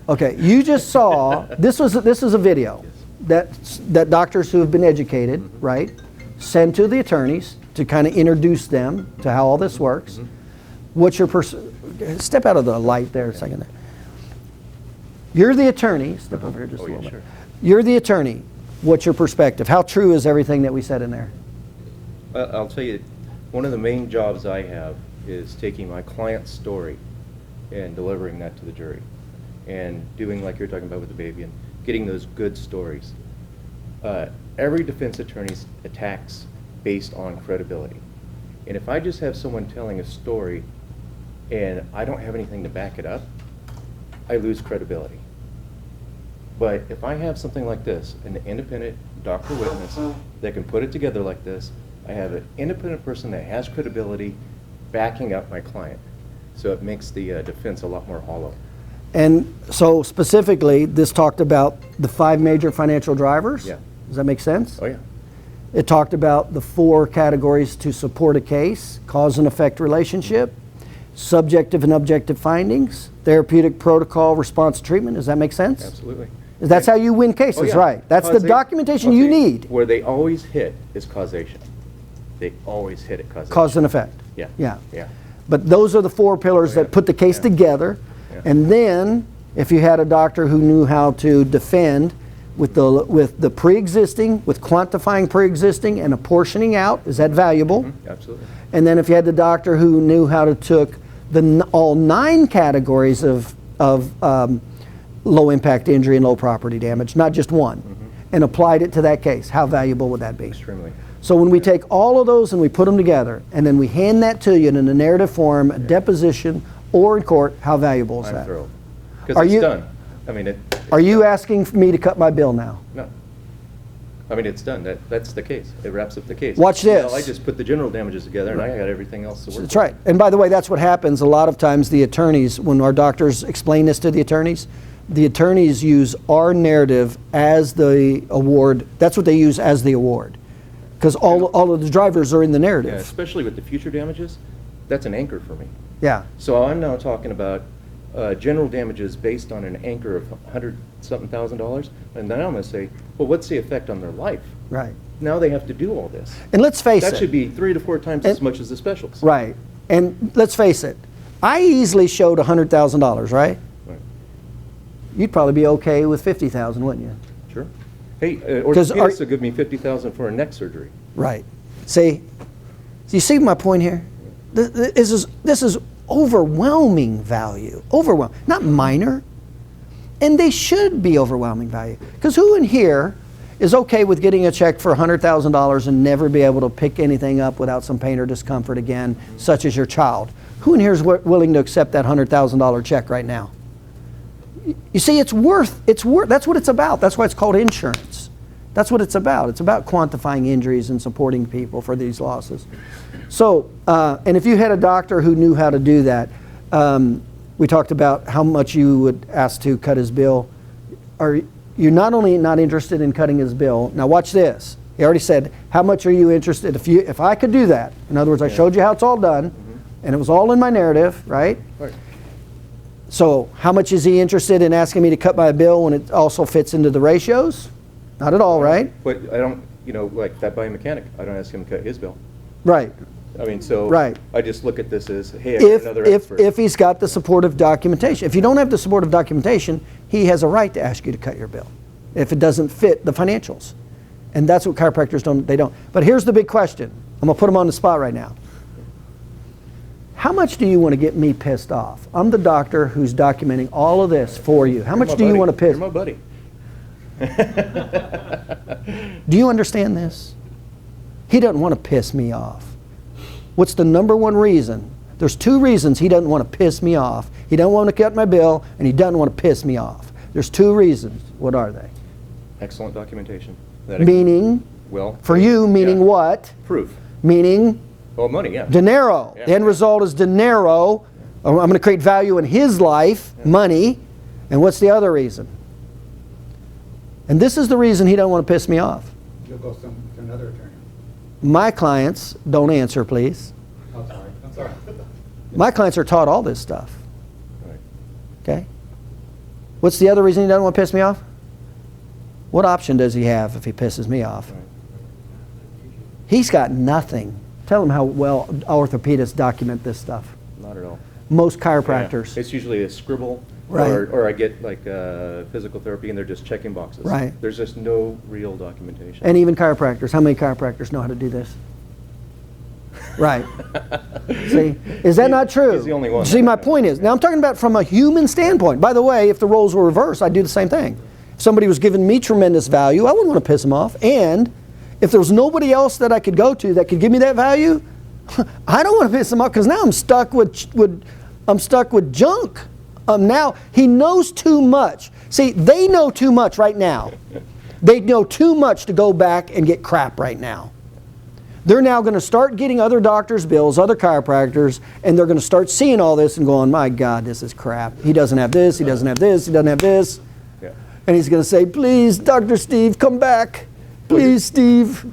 Okay, you just saw, this is a video that doctors who have been educated, right, send to the attorneys to kind of introduce them to how all this works. What's your step out of the light there a second there. You're the attorney, step over here just a little bit. Sure. You're the attorney. What's your perspective? How true is everything that we said in there? I'll tell you, one of the main jobs I have is taking my client's story and delivering that to the jury, and doing like you're talking about with the baby and getting those good stories. Every defense attorney attacks based on credibility. And if I just have someone telling a story and I don't have anything to back it up, I lose credibility. But if I have something like this, an independent doctor witness that can put it together like this, I have an independent person that has credibility backing up my client. So it makes the defense a lot more hollow. And so specifically, this talked about the 5 major financial drivers? Yeah. Does that make sense? Oh yeah. It talked about the 4 categories to support a case: cause and effect relationship, subjective and objective findings, therapeutic protocol, response to treatment. Does that make sense? Absolutely. That's how you win cases, Oh, yeah. right? That's the documentation you need. Where they always hit is causation. They always hit at causation. Cause and effect. Yeah. Yeah. Yeah. But those are the 4 pillars Oh, yeah. that put the case Yeah. together. Yeah. And then, if you had a doctor who knew how to defend with the pre-existing, with quantifying pre-existing and apportioning out, is that valuable? Mm-hmm. Absolutely. And then if you had the doctor who knew how to took all 9 categories of low impact injury and low property damage, not just one, and applied it to that case, how valuable would that be? Extremely. So when we take all of those and we put them together, and then we hand that to you in a narrative form, a deposition, or in court, how valuable is I'm that? thrilled. Are Because it's you- done. I mean, Are you asking for me to cut my bill now? No. I mean, it's done. That's the case. It wraps up the case. Watch this. I just put the general damages together, and I got everything else to work That's right. And by the way, that's what happens a lot of times. The attorneys, when our doctors explain this to the attorneys use our narrative as the award. That's what they use as the award. Because all of the drivers are in the narrative. Yeah, especially with the future damages, that's an anchor for me. Yeah. So I'm now talking about general damages based on an anchor of $100-something,000, and then I'm going to say, well, what's the effect on their life? Right. Now they have to do all this. And let's face it. That should be 3 to 4 times as much as the specials. Right. And let's face it. I easily showed $100,000, right? Right. You'd probably be okay with $50,000, wouldn't you? Sure. Hey, orthopedics will give me $50,000 for a neck surgery. Right. See? Do you see my point here? This is overwhelming value. Overwhelming. Not minor. And they should be overwhelming value. Because who in here is okay with getting a check for $100,000 and never be able to pick anything up without some pain or discomfort again, such as your child? Who in here is willing to accept that $100,000 check right now? You see, it's worth, that's what it's about. That's why it's called insurance. That's what it's about. It's about quantifying injuries and supporting people for these losses. So, and if you had a doctor who knew how to do that, we talked about how much you would ask to cut his bill. You're not only not interested in cutting his bill, now watch this. He already said, how much are you interested? If I could do that, in other words, I showed you how it's all done, and it was all in my narrative, right? Right. So how much is he interested in asking me to cut my bill when it also fits into the ratios? Not at all, right? But I don't, like that biomechanic, I don't ask him to cut his bill. Right. I mean, so Right. I just look at this as, hey, I got another expert. If he's got the supportive documentation. If you don't have the supportive documentation, he has a right to ask you to cut your bill if it doesn't fit the financials. And that's what chiropractors don't. But here's the big question. I'm going to put them on the spot right now. How much do you want to get me pissed off? I'm the doctor who's documenting all of this for you. How much do you want to piss? You're my buddy. Do you understand this? He doesn't want to piss me off. What's the number one reason? There's 2 reasons he doesn't want to piss me off. He doesn't want to cut my bill, and he doesn't want to piss me off. There's 2 reasons. What are they? Excellent documentation. Meaning, well, for you, meaning yeah. what? Proof. Meaning? Well, money, yeah. Dinero. Yeah. The end result is dinero. I'm going to create value in his life, money. And what's the other reason? And this is the reason he doesn't want to piss me off. You'll go to another attorney. My clients, don't answer please. I'm sorry. I'm sorry. My clients are taught all this stuff. Right. Okay? What's the other reason he doesn't want to piss me off? What option does he have if he pisses me off? Right. He's got nothing. Tell him how well orthopedists document this stuff. Not at all. Most chiropractors. Yeah. It's usually a scribble, Right. or I get like physical therapy and they're just checking boxes. Right. There's just no real documentation. And even chiropractors. How many chiropractors know how to do this? Right. See, is that not true? He's the only one. See, my point is, now I'm talking about from a human standpoint. By the way, if the roles were reversed, I'd do the same thing. If somebody was giving me tremendous value, I wouldn't want to piss them off. And if there was nobody else that I could go to that could give me that value, I don't want to piss them off because now I'm stuck with junk. Now he knows too much. See, they know too much right now. They know too much to go back and get crap right now. They're now going to start getting other doctors' bills, other chiropractors, and they're going to start seeing all this and going, my God, this is crap. He doesn't have this, he doesn't have this, he doesn't have this. Yeah. And he's going to say, please, Dr. Steve, come back. Please, Steve.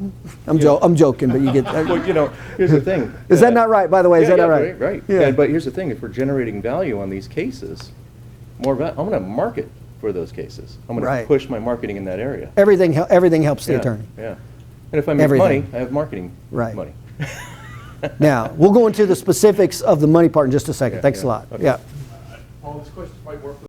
I'm joking, but you get that. Well, you know, here's the thing. Is that not right, by the way? Is that not right? Right. Yeah. Yeah, but here's the thing. If we're generating value on these cases, I'm going to market for those cases. I'm going Right. to push my marketing in that area. Everything helps the Yeah, attorney. Yeah. And if I make Everything. money, I have marketing Right. money. Now, we'll go into the specifics of the money part in just a second. Yeah, Thanks yeah. a lot. Okay. Yeah. Paul, this question might work for